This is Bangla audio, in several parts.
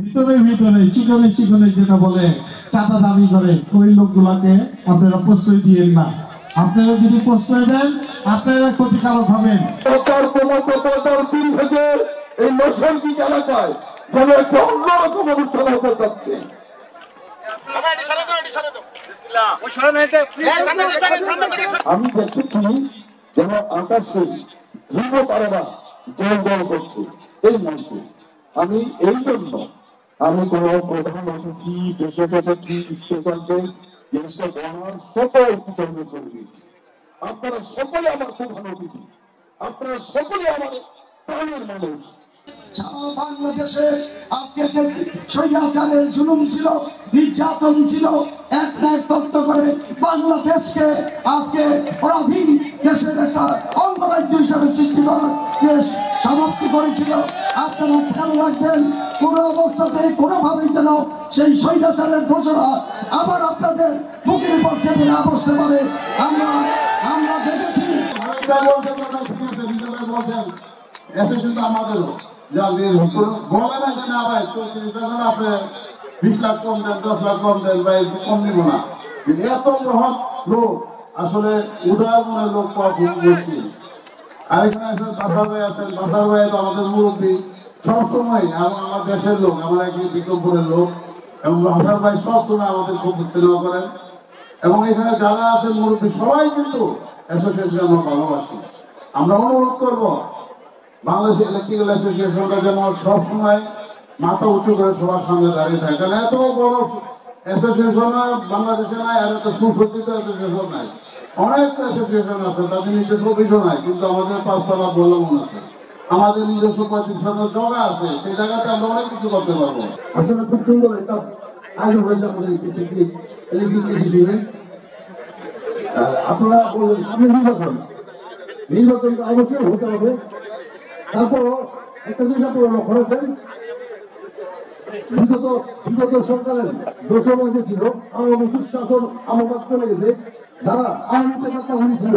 ভিতরে ভিতরে চিকনে চিকনে যেটা বলে চাঁদা দাবি করে ওই লোকগুলাকে আপনারা প্রশ্রয় দিয়েন না। আপনারা যদি প্রশ্রয় দেন আপনারা ক্ষতিকারক হবেন। এই নৈসর্গিক এলাকায় যেন একটা অন্যরকম অনুষ্ঠান হতে যাচ্ছে। আমি দেখতেছি যেন আকাশে ধ্রুব তারারা জল জল করছে এই মঞ্চে। আমি এই জন্য আমি কোন প্রধান অতিথি বিশেষ অতিথি স্পেশাল গেস্ট জিনিসটা বলার সকল পছন্দ করে দিয়েছি। আপনারা সকলে আমার প্রধান অতিথি, আপনারা সকলে আমার প্রাণের মানুষ। সারা বাংলাদেশে আজকে যে স্বৈরাচারের জুলুম ছিল, নির্যাতন ছিল, এক না এক তত্ত্ব করে বাংলাদেশকে আজকে পরাধীন দেশের একটা অঙ্গরাজ্য হিসাবে সৃষ্টি করার দেশ সমাপ্তি করেছিল। আপনারা খেয়াল রাখবেন, কোনো অবস্থাতেই কোনোভাবেই যেন সেই স্বৈরাচারের দোষরা আবার আপনাদের বুকের উপর চেপে না বসতে পারে। আমরা দেখেছি আমাদেরও বলে না যে না ভাই 34 টাকা আপনি 20 লাখ কম দেন, 10 লাখ কম দেন, ভাই কম নিব না। এত মহৎ লোক আসলে উদার মনের লোক পাওয়া খুব মুশকিল। আর এখানে আছেন বাসার ভাই আছেন, বাসার ভাই তো আমাদের মুরব্বী সবসময়, আমার দেশের লোক, আমরা একটি বিক্রমপুরের লোক, এবং বাসার ভাই সবসময় আমাদের খুব স্নেহ করেন। এবং এখানে যারা আছেন মুরব্বী সবাই কিন্তু অ্যাসোসিয়েশন আমরা ভালোবাসি। আমরা অনুরোধ করবো বাংলাদেশ ইলেকট্রিক্যাল অ্যাসোসিয়েশনটা যেন সবসময় মাথা উঁচু করে সবার সামনে দাঁড়িয়ে থাকে। কারণ এত বড় অ্যাসোসিয়েশন বাংলাদেশে নাই, আর এত সুসজ্জিত অ্যাসোসিয়েশন নাই। অনেক অ্যাসোসিয়েশন আছে, তাদের নিজস্ব অফিসও নাই, কিন্তু আমাদের 5 তলা বলমন আছে, আমাদের নিজস্ব 35 জনের জায়গা আছে, সেই জায়গাতে আমরা অনেক কিছু করতে পারবো। আসলে খুব সুন্দর একটা আয়োজন হয়েছে আমাদের আপনারা বললেন সামনে নির্বাচনটা অবশ্যই হতে হবে। তারপরও একটা জিনিস আপনারা লক্ষ্য রাখবেন, বিগত সরকারের দোষর যে ছিল আওয়ামী শাসন আমলাত চলে গেছে, যারা আওয়ামী নেতাগুলি ছিল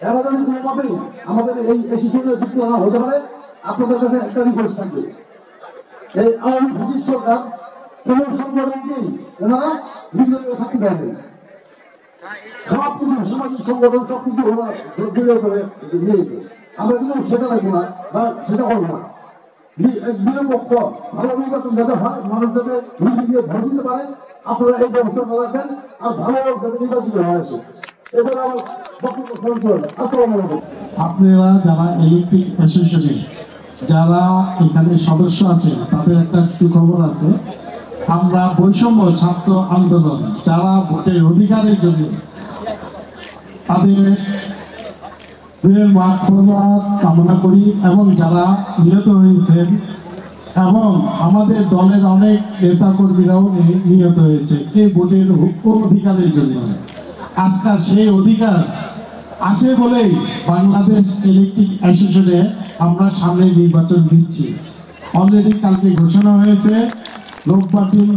এরা যদি কোনোভাবেই আমাদের এই এসোসিয়েশনে যুক্ত না হতে পারে, আপনাদের কাছে একটা রিকোয়েস্ট থাকবে, এই আওয়ামী ব্রিটিশ সরকার কোন সংগঠনকেই ওনারা নির্বাচনে থাকতে দেয়নি। সবকিছু সামাজিক সংগঠন সবকিছু ওরা বিলয় করে নিয়েছে। আমরা কিন্তু সেটা রাখবো না বা সেটা করবো না। নিরপেক্ষ ভালো নির্বাচন যাতে হয়, মানুষ যাতে নির্বিঘ্নে ভোট দিতে পারে, আপনারা এই ব্যবস্থাটা রাখবেন। আর ভালো লোক যাতে নির্বাচিত হয়ে আসে, এবারে আমার বক্তব্য ফোন করেন। আসসালামু আলাইকুম। আপনারা যারা ইলেকট্রিক অ্যাসোসিয়েশনে যারা এখানে সদস্য আছেন তাদের একটা সুখবর আছে। আমরা বৈষম্য ছাত্র আন্দোলন যারা ভোটের অধিকারের জন্য তাদের মাগফিরাত কামনা করি, এবং যারা নিহত হয়েছেন, এবং আমাদের দলের অনেক নেতা কর্মীরাও নিহত হয়েছে এই ভোটের অধিকারের জন্য। আজকাল সেই অধিকার আছে বলেই বাংলাদেশ ইলেকট্রিক অ্যাসোসিয়েশনে আমরা সামনে নির্বাচন দিচ্ছি। অলরেডি কালকে ঘোষণা হয়েছে, রোববার দিন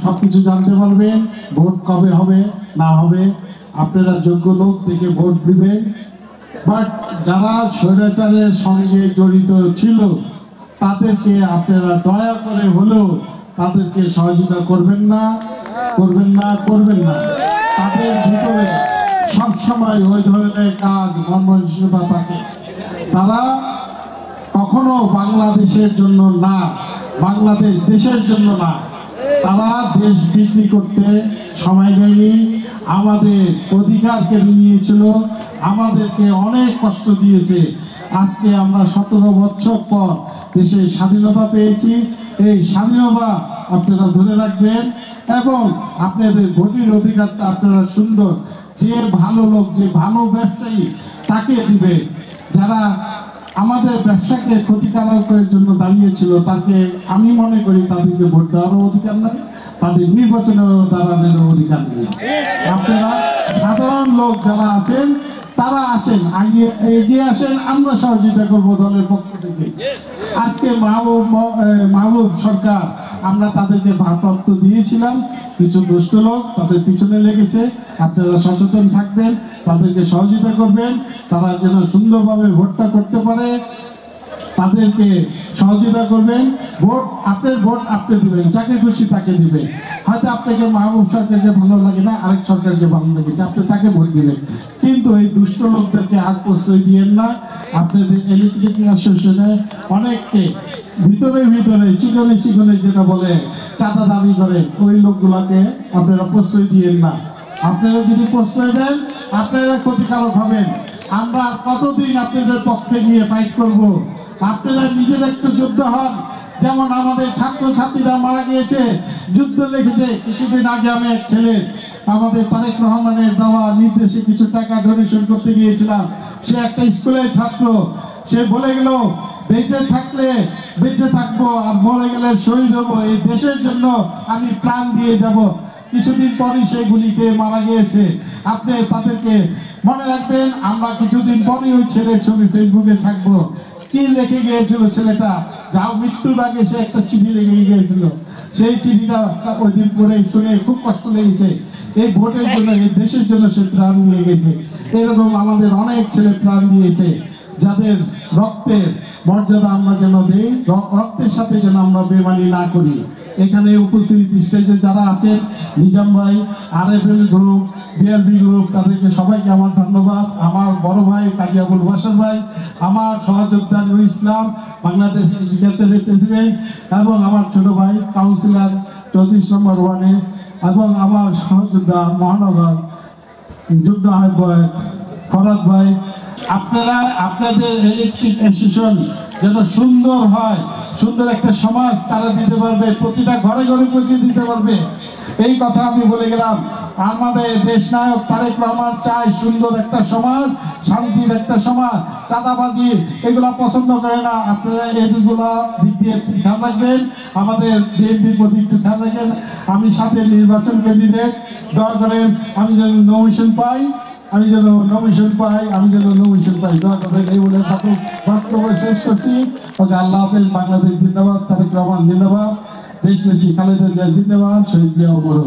সবকিছু জানতে পারবেন, ভোট কবে হবে না হবে, আপনারা যোগ্য লোক থেকে ভোট দিবেন। বাট যারা স্বৈরাচারের সঙ্গে জড়িত ছিল তাদেরকে আপনারা দয়া করে হলেও তাদেরকে সহযোগিতা করবেন না। তাদের ভিতরে সবসময় ওই ধরনের কাজ মনমানসিকতা থাকে। তারা কখনো বাংলাদেশের জন্য না, বাংলাদেশ দেশের জন্য না, তারা দেশ বিক্রি করতে সময় নেয়নি। আমাদের অধিকার কেড়ে নিয়েছিল, আমাদেরকে অনেক কষ্ট দিয়েছে। আজকে আমরা 17 বছর পর দেশে স্বাধীনতা পেয়েছি। এই স্বাধীনতা আপনারা ধরে রাখবেন, এবং আপনাদের ভোটের অধিকারটা আপনারা সুন্দর, যে ভালো লোক, যে ভালো ব্যবসায়ী তাকে দিবেন। যারা আমাদের ব্যবসাকে ক্ষতিকারকের জন্য দাঁড়িয়েছিল তাকে আমি মনে করি তাদেরকে ভোট দেওয়ারও অধিকার নাই, তাদের নির্বাচনেও দাঁড়ানোর অধিকার নেই। আপনারা সাধারণ লোক যারা আছেন তারা আসেন, এগিয়ে আসেন, আমরা সহযোগিতা করবো দলের পক্ষ থেকে। আজকে মাহবুব সরকার আমরা তাদেরকে ভারপ্রাপ্ত দিয়েছিলাম, কিছু দুষ্ট লোক তাদের পিছনে লেগেছে। আপনারা সচেতন থাকবেন, তাদেরকে সহযোগিতা করবেন, তারা যেন সুন্দরভাবে ভোটটা করতে পারে। তাদেরকে সহযোগিতা করবেন। ভোট আপনার ভোট আপনি দিবেন, যাকে খুশি তাকে দিবেন। হয়তো আপনাকে মাহবুব সরকারকে ভালো লাগে না, আরেক সরকারকে ভালো লেগেছে, আপনি তাকে ভোট দিবেন, কিন্তু এই দুষ্ট লোকদেরকে আর প্রশ্রয় দিয়েন না। আপনাদের ইলেকট্রিক অ্যাসোসিয়েশনে অনেককে ভিতরে ভিতরে চিকনে চিকনে যেটা বলে চাঁদা দাবি করে, ওই লোকগুলাকে আপনারা প্রশ্রয় দিয়েন না। আপনারা যদি প্রশ্রয় দেন আপনারা ক্ষতিকারক হবেন। আমরা কতদিন আপনাদের পক্ষে নিয়ে ফাইট করব? আপনারা নিজের একটু যুদ্ধ হন। যেমন আমাদের ছাত্রছাত্রীরা মারা গিয়েছে, যুদ্ধ লেগেছে। কিছুদিন আগে আমি এক ছেলে আমাদের তারেক রহমানের দেওয়া নির্দেশে কিছু টাকা ডোনেশন করতে গিয়েছিলাম। সে একটা স্কুলের ছাত্র, সে বলে গেল বেঁচে থাকলে বেঁচে থাকবো, আর মরে গেলে শহীদ হবো, এই দেশের জন্য আমি প্রাণ দিয়ে যাব। কিছুদিন পরই সেই গুলি খেয়ে মারা গিয়েছে। আপনি তাদেরকে মনে রাখবেন। আমরা কিছুদিন পরই ওই ছেলের ছবি ফেসবুকে থাকবো। কি লিখে গিয়েছিল ছেলেটা, যাও মৃত্যুর আগে সে একটা চিঠি লিখে গিয়েছিল। সেই চিঠিটা ওই দিন পরে শুনে খুব কষ্ট লেগেছে। এই ভোটের জন্য, এই দেশের জন্য সে প্রাণ দিয়ে গেছে। এরকম আমাদের অনেক ছেলে প্রাণ দিয়েছে, যাদের রক্তের মর্যাদা আমরা যেন দেই, রক্তের সাথে যেন আমরা বেমানি না করি। এখানে উপস্থিত স্টেজে যারা আছেন, নিজাম ভাই, RFL গ্রুপ, BRB গ্রুপ, তাদেরকে সবাইকে আমার ধন্যবাদ। আমার বড় ভাই কাজী আবুল বাশার ভাই, আমার সহযোদ্ধা নুর ইসলাম, বাংলাদেশ এগ্রিকালচারের প্রেসিডেন্ট, এবং আমার ছোট ভাই কাউন্সিলর 34 নম্বর ওয়ার্ডে, এবং আমার সহযোদ্ধা মহানগর যুদ্ধ আহ্বায়ক ফরাদ ভাই। আপনারা আপনাদের ইলেকট্রিক অ্যাসোসিয়েশন যেন সুন্দর হয়, সুন্দর একটা সমাজ তারা দিতে পারবে, প্রতিটা ঘরে ঘরে পৌঁছে দিতে পারবে, এই কথা আমি বলে গেলাম। আমাদের দেশ নায়ক তারেক রহমান চায় সুন্দর একটা সমাজ, শান্তির একটা সমাজ। চাঁদাবাজি এগুলা পছন্দ করে না। আপনারা এগুলা দিক দিয়ে খেয়াল রাখবেন, আমাদের বিএনপির প্রতি একটু খেয়াল রাখেন। আমি সাথে নির্বাচন ক্যান্ডিডেট, দয়া করেন আমি যেন নমিনেশন পাই, দোয়া করেন। এই বলে বক্তব্য শেষ করছি। ওকে, আল্লাহ হাফেজ। বাংলাদেশ জিন্দাবাদ, তারেক রহমান জিন্দাবাদ, দেশ নেত্রী খালেদা জিয়া জিন্দাবাদ, শহীদ জিয়া অমর।